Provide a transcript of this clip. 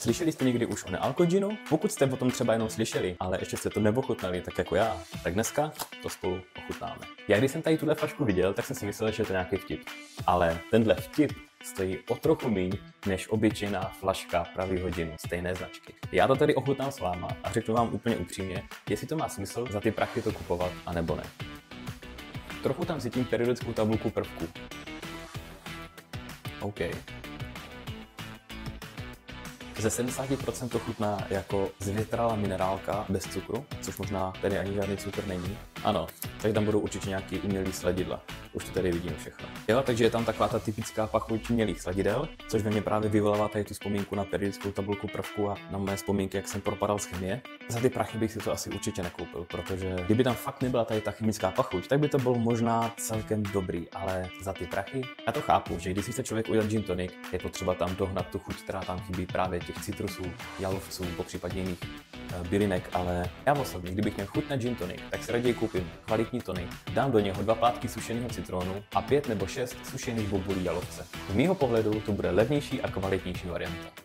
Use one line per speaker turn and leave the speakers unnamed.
Slyšeli jste někdy už o nealko ginu? Pokud jste o tom třeba jenom slyšeli, ale ještě jste to neochutnali tak jako já, tak dneska to spolu ochutnáme. Já když jsem tady tuhle flašku viděl, tak jsem si myslel, že je to nějaký vtip. Ale tenhle vtip stojí o trochu míň než obyčejná flaška pravýho ginu stejné značky. Já to tady ochutnám s váma a řeknu vám úplně upřímně, jestli to má smysl za ty prachy to kupovat, anebo ne. Trochu tam cítím periodickou tabulku prvků. OK. Ze 70% to chutná jako zvětralá minerálka bez cukru, což možná tady ani žádný cukr není. Ano, takže tam budou určitě nějaký umělý sladidla. Už to tady vidím všechno. Jo, takže je tam taková ta typická pachuť umělých sladidel, což ve mně právě vyvolává tady tu vzpomínku na periodickou tabulku prvků a na moje vzpomínky, jak jsem propadal z chemie. Za ty prachy bych si to asi určitě nekoupil, protože kdyby tam fakt nebyla tady ta chemická pachuť, tak by to bylo možná celkem dobrý, ale za ty prachy já to chápu, že když si chce člověk udělat gin tonic, je potřeba tam dohnat tu chuť, která tam chybí právě těch citrusů, jalovců, popřípadně jiných bylinek, ale já osobně, kdybych měl chuť na gin tonic, tak si raději koupím kvalitní tonic, dám do něho 2 plátky sušeného citronu a 5 nebo 6 sušených bobulí jalovce. Z mýho pohledu to bude levnější a kvalitnější varianta.